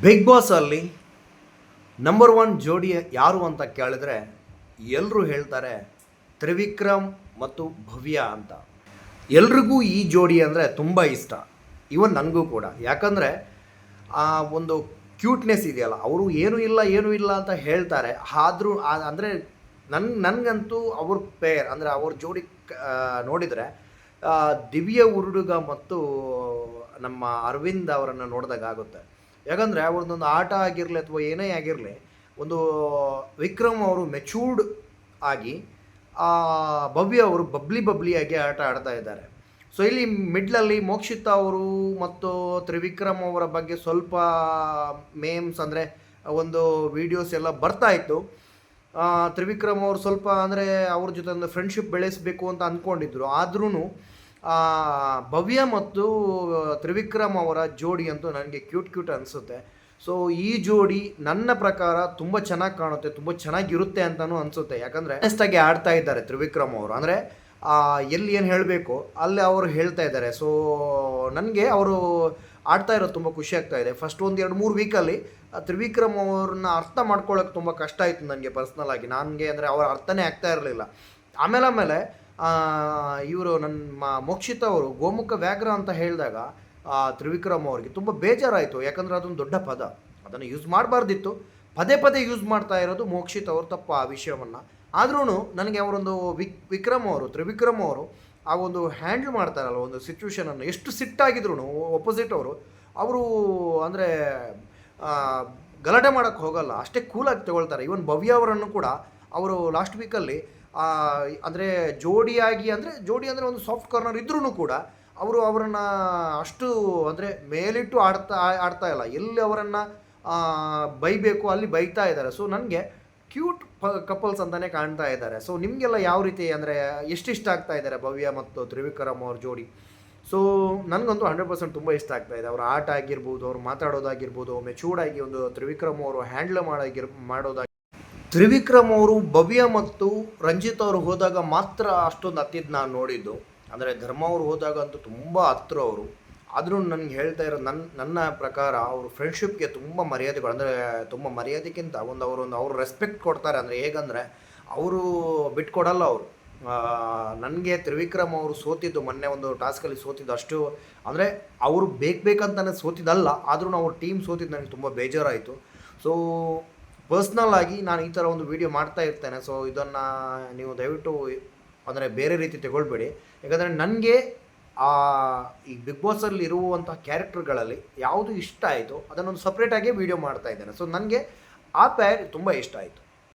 Big ಬಾಸಲ್ಲಿ number one ಜೋಡಿ ಯಾರು ಅಂತ ಕೇಳಿದ್ರೆ ಎಲ್ಲರೂ ಹೇಳ್ತಾರೆ ತ್ರಿವಿಕ್ರಮ್ ಮತ್ತು ಭವ್ಯ ಅಂತ. ಎಲ್ರಿಗೂ ಈ ಜೋಡಿ ಅಂದರೆ ತುಂಬ ಇಷ್ಟ, ಇವನ್ ನನಗೂ ಕೂಡ. ಯಾಕಂದರೆ ಆ ಒಂದು ಕ್ಯೂಟ್ನೆಸ್ ಇದೆಯಲ್ಲ, ಅವರು ಏನೂ ಇಲ್ಲ ಅಂತ ಹೇಳ್ತಾರೆ. ಆದರೂ ಅಂದರೆ ನನಗಂತೂ ಅವ್ರ ಪೇರ್ ಅಂದರೆ ಅವ್ರ ಜೋಡಿ ನೋಡಿದರೆ ದಿವ್ಯ ಉರುಡುಗ ಮತ್ತು ನಮ್ಮ ಅರವಿಂದ್ ಅವರನ್ನು ನೋಡಿದಾಗ ಆಗುತ್ತೆ. ಯಾಕಂದರೆ ಅವ್ರದ್ದೊಂದು ಆಟ ಆಗಿರಲಿ ಅಥವಾ ಏನೇ ಆಗಿರಲಿ, ಒಂದು ವಿಕ್ರಮ್ ಅವರು ಮೆಚೂರ್ಡ್ ಆಗಿ, ಭವ್ಯ ಅವರು ಬಬ್ಲಿಯಾಗಿ ಆಟ ಆಡ್ತಾ ಇದ್ದಾರೆ. ಸೊ ಇಲ್ಲಿ ಮಿಡ್ಲಲ್ಲಿ ಮೋಕ್ಷಿತಾ ಅವರು ಮತ್ತು ತ್ರಿವಿಕ್ರಮ್ ಅವರ ಬಗ್ಗೆ ಸ್ವಲ್ಪ ಮೇಮ್ಸ್ ಅಂದರೆ ಒಂದು ವೀಡಿಯೋಸ್ ಎಲ್ಲ ಬರ್ತಾ ಇತ್ತು. ತ್ರಿವಿಕ್ರಮ್ ಅವರು ಸ್ವಲ್ಪ ಅಂದರೆ ಅವ್ರ ಜೊತೆ ಒಂದು ಫ್ರೆಂಡ್ಶಿಪ್ ಬೆಳೆಸಬೇಕು ಅಂತ ಅಂದ್ಕೊಂಡಿದ್ರು. ಆದ್ರೂ ಭವ್ಯ ಮತ್ತು ತ್ರಿವಿಕ್ರಮ್ ಅವರ ಜೋಡಿ ಅಂತೂ ನನಗೆ ಕ್ಯೂಟ್ ಅನಿಸುತ್ತೆ. ಸೊ ಈ ಜೋಡಿ ನನ್ನ ಪ್ರಕಾರ ತುಂಬ ಚೆನ್ನಾಗಿ ಕಾಣುತ್ತೆ, ತುಂಬ ಚೆನ್ನಾಗಿರುತ್ತೆ ಅಂತಲೂ ಅನಿಸುತ್ತೆ. ಯಾಕಂದರೆ ಆನೆಸ್ಟಾಗಿ ಆಡ್ತಾ ಇದ್ದಾರೆ ತ್ರಿವಿಕ್ರಮ್ ಅವರು. ಅಂದರೆ ಎಲ್ಲಿ ಏನು ಹೇಳಬೇಕು ಅಲ್ಲಿ ಅವರು ಹೇಳ್ತಾ ಇದ್ದಾರೆ. ಸೊ ನನಗೆ ಅವರು ಆಡ್ತಾ ಇರೋದು ತುಂಬ ಖುಷಿ ಆಗ್ತಾ ಇದೆ. ಫಸ್ಟ್ ಒಂದು 2-3 ವೀಕಲ್ಲಿ ತ್ರಿವಿಕ್ರಮ್ ಅವ್ರನ್ನ ಅರ್ಥ ಮಾಡ್ಕೊಳ್ಳೋಕೆ ತುಂಬ ಕಷ್ಟ ಆಯಿತು ನನಗೆ ಪರ್ಸ್ನಲ್ ಆಗಿ. ನನಗೆ ಅಂದರೆ ಅವರ ಅರ್ಥನೇ ಆಗ್ತಾ ಇರಲಿಲ್ಲ. ಆಮೇಲೆ ಇವರು ನನ್ನ ಮೋಕ್ಷಿತ ಅವರು ಗೋಮುಖ ವ್ಯಾಘ್ರ ಅಂತ ಹೇಳಿದಾಗ ತ್ರಿವಿಕ್ರಮ್ ಅವ್ರಿಗೆ ತುಂಬ ಬೇಜಾರಾಯಿತು. ಯಾಕಂದರೆ ಅದೊಂದು ದೊಡ್ಡ ಪದ, ಅದನ್ನು ಯೂಸ್ ಮಾಡಬಾರ್ದಿತ್ತು. ಪದೇ ಯೂಸ್ ಮಾಡ್ತಾ ಇರೋದು ಮೋಕ್ಷಿತ್ ಅವರು ತಪ್ಪು ಆ ವಿಷಯವನ್ನು. ಆದ್ರೂ ನನಗೆ ಅವರೊಂದು ತ್ರಿವಿಕ್ರಮ್ ಅವರು ಆ ಒಂದು ಹ್ಯಾಂಡಲ್ ಮಾಡ್ತಾರಲ್ಲ ಒಂದು ಸಿಚುವೇಶನನ್ನು, ಎಷ್ಟು ಸಿಟ್ಟಾಗಿದ್ರು ಒಪೋಸಿಟ್ ಅವರು ಅಂದರೆ ಗಲಾಟೆ ಮಾಡೋಕ್ಕೆ ಹೋಗಲ್ಲ, ಅಷ್ಟೇ ಕೂಲಾಗಿ ತಗೊಳ್ತಾರೆ. ಈವನ್ ಭವ್ಯ ಅವರನ್ನು ಕೂಡ ಅವರು ಲಾಸ್ಟ್ ವೀಕಲ್ಲಿ ಅಂದರೆ ಜೋಡಿ ಅಂದರೆ ಒಂದು ಸಾಫ್ಟ್ ಕಾರ್ನರ್ ಇದ್ರೂ ಕೂಡ ಅವರನ್ನು ಅಷ್ಟು ಅಂದರೆ ಮೇಲಿಟ್ಟು ಆಡ್ತಾ ಇಲ್ಲ. ಎಲ್ಲಿ ಅವರನ್ನು ಬೈಬೇಕು ಅಲ್ಲಿ ಬೈತಾ ಇದ್ದಾರೆ. ಸೊ ನನಗೆ ಕ್ಯೂಟ್ ಕಪಲ್ಸ್ ಅಂತಲೇ ಕಾಣ್ತಾ ಇದ್ದಾರೆ. ಸೊ ನಿಮಗೆಲ್ಲ ಯಾವ ರೀತಿ ಅಂದರೆ ಎಷ್ಟು ಇಷ್ಟ ಆಗ್ತಾ ಇದ್ದಾರೆ ಭವ್ಯ ಮತ್ತು ತ್ರಿವಿಕ್ರಮ್ ಅವ್ರ ಜೋಡಿ? ಸೊ ನನಗಂತೂ 100% ತುಂಬ ಇಷ್ಟ ಆಗ್ತಾ ಇದೆ. ಅವರ ಆಟ ಆಗಿರ್ಬೋದು, ಅವ್ರು ಮಾತಾಡೋದಾಗಿರ್ಬೋದು, ಮೆಚೂರ್ಡಾಗಿ ಒಂದು ತ್ರಿವಿಕ್ರಮ್ ಅವರು ಹ್ಯಾಂಡಲ್ ಮಾಡೋದಾಗಿ. ತ್ರಿವಿಕ್ರಮ್ ಅವರು ಭವ್ಯ ಮತ್ತು ರಂಜಿತ್ ಅವರು ಹೋದಾಗ ಮಾತ್ರ ಅಷ್ಟೊಂದು ಹತ್ತಿದ್ದು ನಾನು ನೋಡಿದ್ದು. ಅಂದರೆ ಧರ್ಮ ಅವರು ಹೋದಾಗ ಅಂತೂ ತುಂಬ ಹತ್ರ ಅವರು. ಆದರೂ ನನಗೆ ಹೇಳ್ತಾ ಇರೋ ನನ್ನ ಪ್ರಕಾರ ಅವರು ಫ್ರೆಂಡ್ಶಿಪ್ಗೆ ತುಂಬ ಮರ್ಯಾದೆಗಳು, ಅಂದರೆ ತುಂಬ ಮರ್ಯಾದೆಗಿಂತ ಅವರು ರೆಸ್ಪೆಕ್ಟ್ ಕೊಡ್ತಾರೆ. ಅಂದರೆ ಹೇಗಂದರೆ ಅವರು ಬಿಟ್ಕೊಡಲ್ಲ ಅವರು. ನನಗೆ ತ್ರಿವಿಕ್ರಮ್ ಅವರು ಸೋತಿದ್ದು ಮೊನ್ನೆ ಒಂದು ಟಾಸ್ಕಲ್ಲಿ ಸೋತಿದ್ದು ಅಷ್ಟು ಅಂದರೆ ಅವರು ಬೇಕಂತಾನೆ ಸೋತಿದ್ದಲ್ಲ, ಆದ್ರೂ ಅವ್ರ ಟೀಮ್ ಸೋತಿದ್ದು ನನಗೆ ತುಂಬ ಬೇಜಾರಾಯಿತು. ಸೊ ಪರ್ಸ್ನಲ್ ಆಗಿ ನಾನು ಈ ಥರ ಒಂದು ವಿಡಿಯೋ ಮಾಡ್ತಾ ಇರ್ತೇನೆ. ಸೊ ಇದನ್ನು ನೀವು ದಯವಿಟ್ಟು ಅಂದರೆ ಬೇರೆ ರೀತಿ ತಗೊಳ್ಬೇಡಿ. ಯಾಕಂದರೆ ನನಗೆ ಈ ಬಿಗ್ ಬಾಸಲ್ಲಿ ಇರುವಂಥ ಕ್ಯಾರೆಕ್ಟರ್ಗಳಲ್ಲಿ ಯಾವುದು ಇಷ್ಟ ಆಯಿತು ಅದನ್ನೊಂದು ಸಪ್ರೇಟಾಗಿ ವಿಡಿಯೋ ಮಾಡ್ತಾ ಇದ್ದೇನೆ. ಸೊ ನನಗೆ ಆ ಪೇರ್ ತುಂಬ ಇಷ್ಟ ಆಯಿತು.